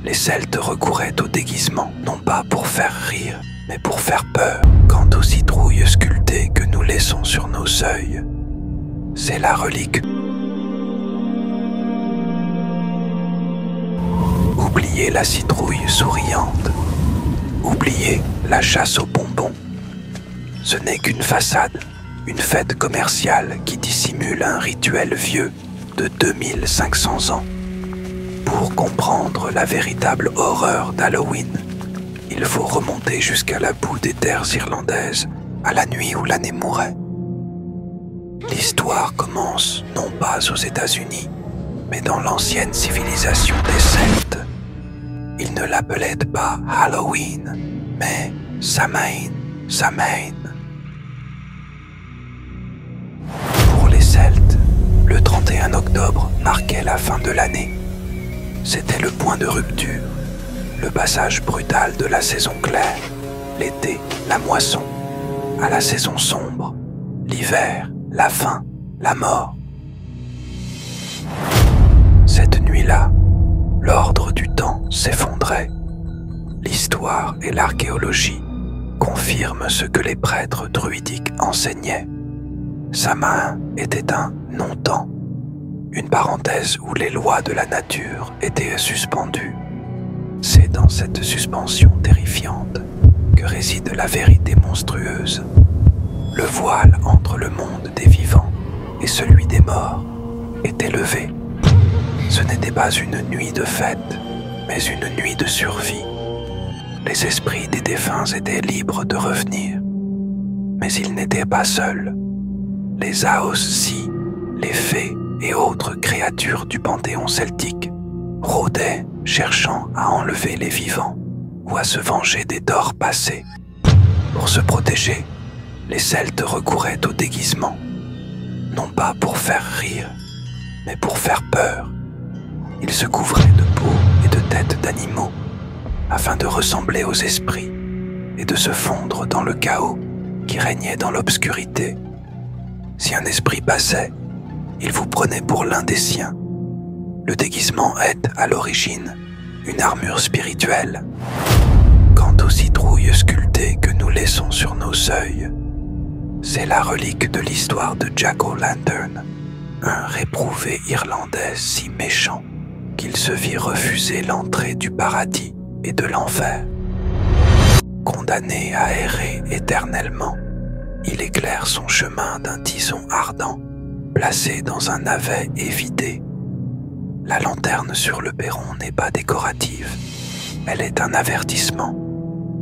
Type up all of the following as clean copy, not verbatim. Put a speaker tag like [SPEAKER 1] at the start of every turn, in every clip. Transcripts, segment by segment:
[SPEAKER 1] les Celtes recouraient au déguisement, non pas pour faire rire, mais pour faire peur. Quant aux citrouilles sculptées que nous laissons sur nos seuils, c'est la relique. Oubliez la citrouille souriante, oubliez la chasse aux bonbons. Ce n'est qu'une façade, une fête commerciale qui dissimule un rituel vieux de 2500 ans. Pour comprendre la véritable horreur d'Halloween, il faut remonter jusqu'à la boue des terres irlandaises, à la nuit où l'année mourait. L'histoire commence non pas aux États-Unis, mais dans l'ancienne civilisation des Celtes. Ils ne l'appelaient pas Halloween, mais Samhain, Samhain. Pour les Celtes, le 31 octobre marquait la fin de l'année. C'était le point de rupture, le passage brutal de la saison claire, l'été, la moisson, à la saison sombre, l'hiver, la faim, la mort. Cette nuit-là, l'ordre du temps s'effondrait. L'histoire et l'archéologie confirment ce que les prêtres druidiques enseignaient. Samhain était un non-temps, une parenthèse où les lois de la nature étaient suspendues. C'est dans cette suspension terrifiante que réside la vérité monstrueuse. Le voile entre le monde des vivants et celui des morts était levé. Ce n'était pas une nuit de fête, mais une nuit de survie. Les esprits des défunts étaient libres de revenir. Mais ils n'étaient pas seuls. Les Aossi, les fées et autres créatures du panthéon celtique rôdaient, cherchant à enlever les vivants ou à se venger des torts passés. Pour se protéger, les Celtes recouraient au déguisement, non pas pour faire rire, mais pour faire peur. Ils se couvraient de peau et de têtes d'animaux afin de ressembler aux esprits et de se fondre dans le chaos qui régnait dans l'obscurité. Si un esprit passait, il vous prenait pour l'un des siens. Le déguisement est, à l'origine, une armure spirituelle. Quant aux citrouilles sculptées que nous laissons sur nos seuils, c'est la relique de l'histoire de Jack O'Lantern, un réprouvé irlandais si méchant qu'il se vit refuser l'entrée du paradis et de l'enfer. Condamné à errer éternellement, il éclaire son chemin d'un tison ardent, placé dans un navet évidé. La lanterne sur le perron n'est pas décorative, elle est un avertissement,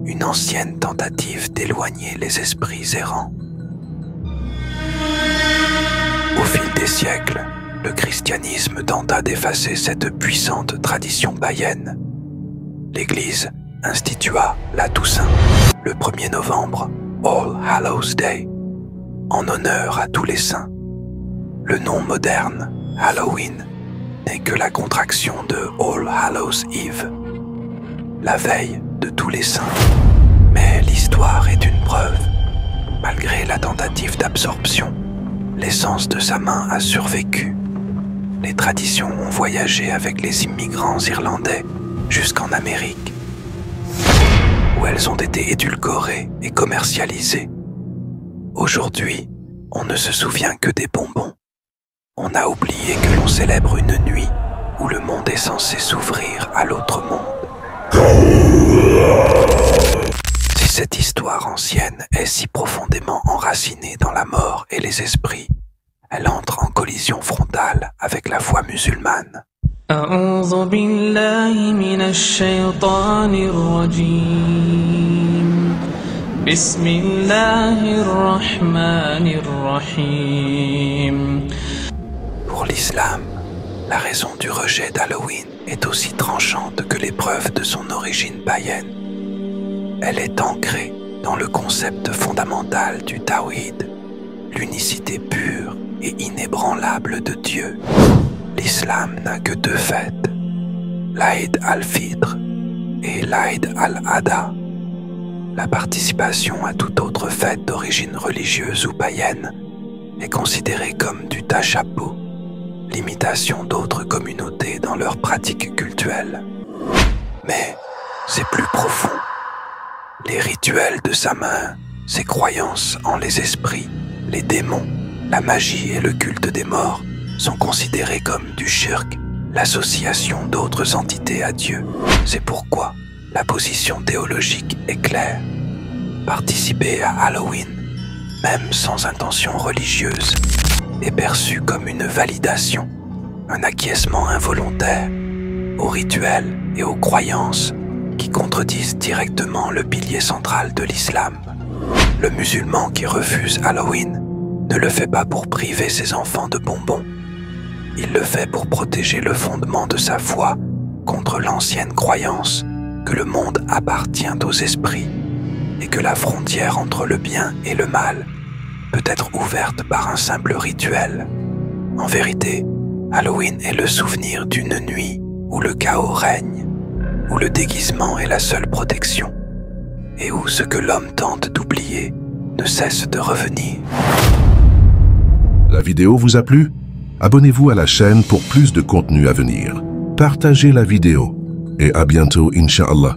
[SPEAKER 1] une ancienne tentative d'éloigner les esprits errants. Au fil des siècles, le christianisme tenta d'effacer cette puissante tradition païenne. L'Église institua la Toussaint, le 1er novembre, All Hallows Day, en honneur à tous les saints. Le nom moderne, Halloween, n'est que la contraction de All Hallows Eve, la veille de tous les saints. Mais l'histoire est une preuve. Malgré la tentative d'absorption, l'essence de sa main a survécu. Les traditions ont voyagé avec les immigrants irlandais jusqu'en Amérique, où elles ont été édulcorées et commercialisées. Aujourd'hui, on ne se souvient que des bonbons. On a oublié que l'on célèbre une nuit où le monde est censé s'ouvrir à l'autre monde. Si cette histoire ancienne est si profondément enracinée dans la mort et les esprits, elle entre en collision frontale avec la foi musulmane.
[SPEAKER 2] أعوذ بالله من الشيطان الرجيم بسم الله الرحمن الرحيم.
[SPEAKER 1] Pour l'islam, la raison du rejet d'Halloween est aussi tranchante que les preuves de son origine païenne. Elle est ancrée dans le concept fondamental du Tawhid, l'unicité pure et inébranlable de Dieu. L'islam n'a que deux fêtes, l'Aïd al-Fitr et l'Aïd al-Adha. La participation à toute autre fête d'origine religieuse ou païenne est considérée comme du tachapo, l'imitation d'autres communautés dans leurs pratiques cultuelles. Mais c'est plus profond. Les rituels de sa main, ses croyances en les esprits, les démons, la magie et le culte des morts sont considérés comme du shirk, l'association d'autres entités à Dieu. C'est pourquoi la position théologique est claire. Participer à Halloween, même sans intention religieuse, est perçu comme une validation, un acquiescement involontaire aux rituels et aux croyances qui contredisent directement le pilier central de l'islam. Le musulman qui refuse Halloween ne le fait pas pour priver ses enfants de bonbons. Il le fait pour protéger le fondement de sa foi contre l'ancienne croyance que le monde appartient aux esprits et que la frontière entre le bien et le mal peut être ouverte par un simple rituel. En vérité, Halloween est le souvenir d'une nuit où le chaos règne, où le déguisement est la seule protection, et où ce que l'homme tente d'oublier ne cesse de revenir.
[SPEAKER 3] La vidéo vous a plu? Abonnez-vous à la chaîne pour plus de contenu à venir. Partagez la vidéo et à bientôt, Inch'Allah.